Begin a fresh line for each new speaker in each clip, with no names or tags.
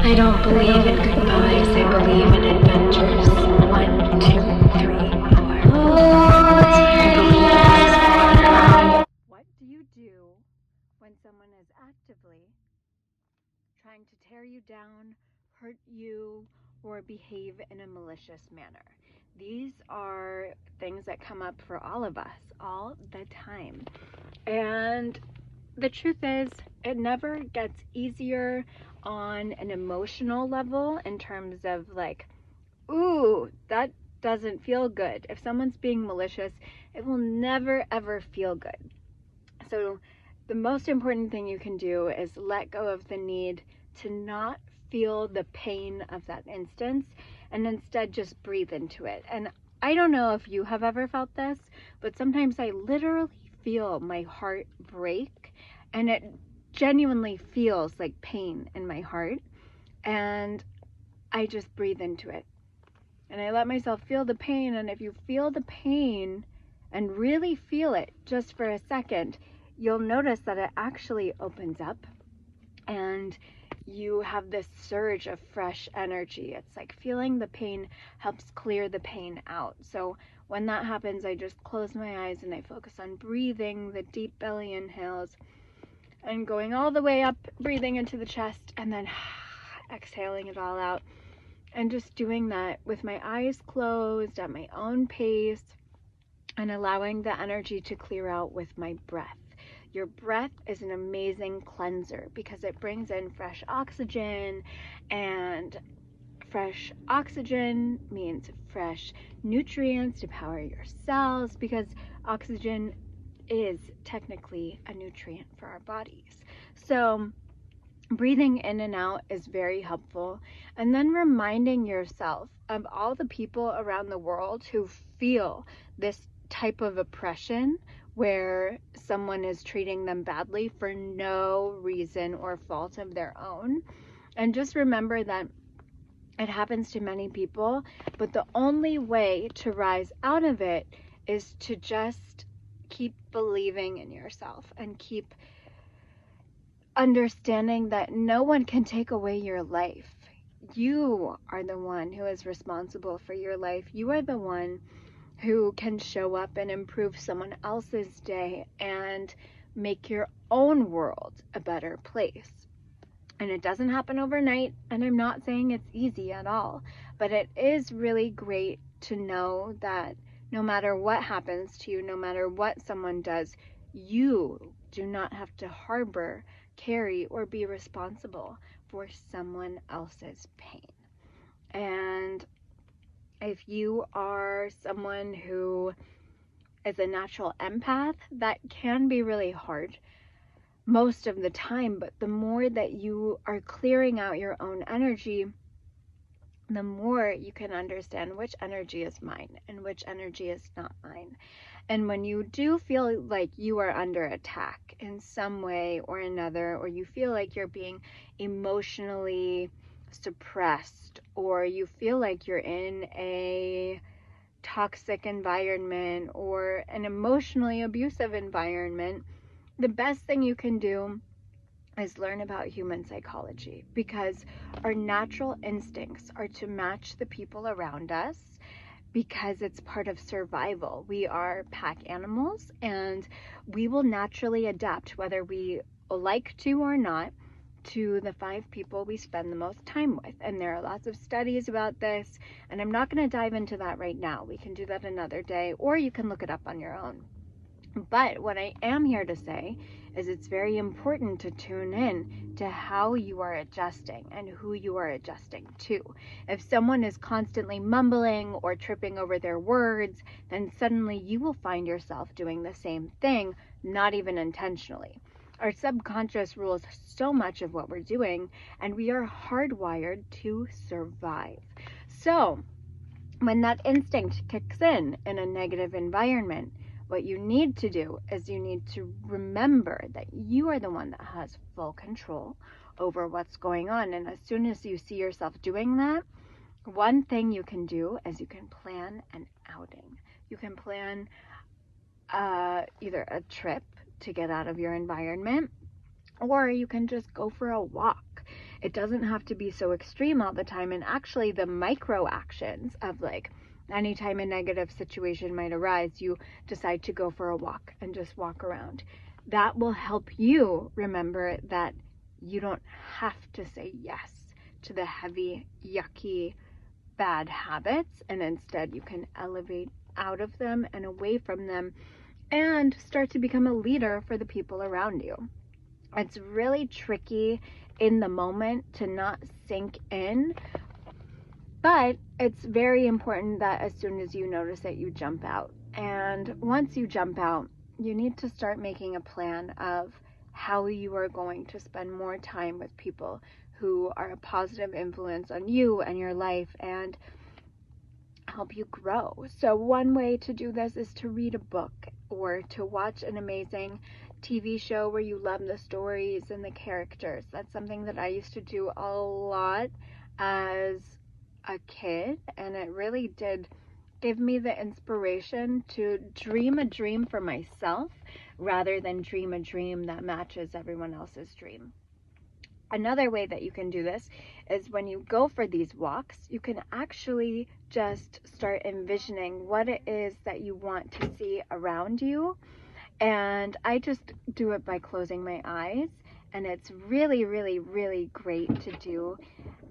I don't believe in goodbyes, I believe in adventures. 1, 2, 3, 4.
What do you do when someone is actively trying to tear you down, hurt you, or behave in a malicious manner? These are things that come up for all of us all the time. And the truth is, it never gets easier on an emotional level in terms of like, ooh, that doesn't feel good. If someone's being malicious, it will never ever feel good. So the most important thing you can do is let go of the need to not feel the pain of that instance and instead just breathe into it. And I don't know if you have ever felt this, but sometimes I literally feel my heart break, and it genuinely feels like pain in my heart, and I just breathe into it. And I let myself feel the pain, and if you feel the pain and really feel it just for a second, you'll notice that it actually opens up and you have this surge of fresh energy. It's like feeling the pain helps clear the pain out. So when that happens, I just close my eyes and I focus on breathing the deep belly inhales and going all the way up, breathing into the chest, and then exhaling it all out. And just doing that with my eyes closed at my own pace and allowing the energy to clear out with my breath. Your breath is an amazing cleanser because it brings in fresh oxygen, and fresh oxygen means fresh nutrients to power your cells, because oxygen is technically a nutrient for our bodies. So breathing in and out is very helpful. And then reminding yourself of all the people around the world who feel this type of oppression where someone is treating them badly for no reason or fault of their own. And just remember that it happens to many people, but the only way to rise out of it is to just keep believing in yourself and keep understanding that no one can take away your life. You are the one who is responsible for your life. You are the one who can show up and improve someone else's day and make your own world a better place. And it doesn't happen overnight, and I'm not saying it's easy at all, but it is really great to know that no matter what happens to you, no matter what someone does, you do not have to harbor, carry, or be responsible for someone else's pain. And if you are someone who is a natural empath, that can be really hard most of the time, but the more that you are clearing out your own energy, the more you can understand which energy is mine and which energy is not mine. And when you do feel like you are under attack in some way or another, or you feel like you're being emotionally suppressed, or you feel like you're in a toxic environment or an emotionally abusive environment, the best thing you can do is learn about human psychology, because our natural instincts are to match the people around us because it's part of survival. We are pack animals, and we will naturally adapt, whether we like to or not, to the 5 people we spend the most time with. And there are lots of studies about this, and I'm not going to dive into that right now. We can do that another day, or you can look it up on your own. But what I am here to say is it's very important to tune in to how you are adjusting and who you are adjusting to. If someone is constantly mumbling or tripping over their words, then suddenly you will find yourself doing the same thing, not even intentionally. Our subconscious rules so much of what we're doing, and we are hardwired to survive. So when that instinct kicks in a negative environment, what you need to do is you need to remember that you are the one that has full control over what's going on. And as soon as you see yourself doing that, one thing you can do is you can plan an outing. You can plan either a trip to get out of your environment, or you can just go for a walk. It doesn't have to be so extreme all the time. And actually the micro actions of like, anytime a negative situation might arise, you decide to go for a walk and just walk around. That will help you remember that you don't have to say yes to the heavy, yucky, bad habits, and instead you can elevate out of them and away from them and start to become a leader for the people around you. It's really tricky in the moment to not sink in, but it's very important that as soon as you notice it, you jump out. And once you jump out, you need to start making a plan of how you are going to spend more time with people who are a positive influence on you and your life and help you grow. So one way to do this is to read a book or to watch an amazing TV show where you love the stories and the characters. That's something that I used to do a lot as a kid, and it really did give me the inspiration to dream a dream for myself rather than dream a dream that matches everyone else's dream. Another way that you can do this is when you go for these walks, you can actually just start envisioning what it is that you want to see around you. And I just do it by closing my eyes, and it's really, really, really great to do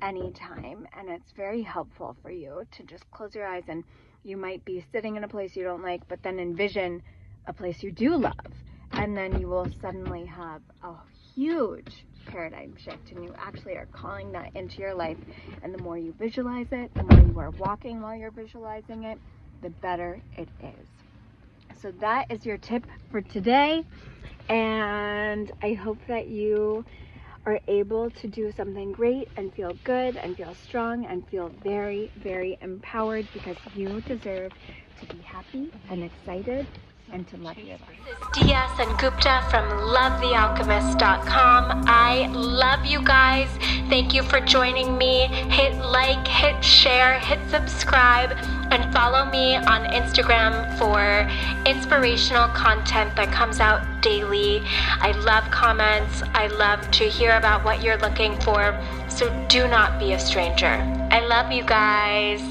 anytime. And it's very helpful for you to just close your eyes, and you might be sitting in a place you don't like, but then envision a place you do love. And then you will suddenly have a huge paradigm shift, and you actually are calling that into your life. And the more you visualize it, the more you are walking while you're visualizing it, the better it is. So that is your tip for today, and I hope that you are able to do something great and feel good and feel strong and feel very, very empowered, because you deserve to be happy and excited and to love your life.
This is Diaz and Gupta from LoveTheAlchemist.com. I love you guys. Thank you for joining me. Hit like, hit share, hit subscribe, and follow me on Instagram for inspirational content that comes out daily. I love comments. I love to hear about what you're looking for. So do not be a stranger. I love you guys.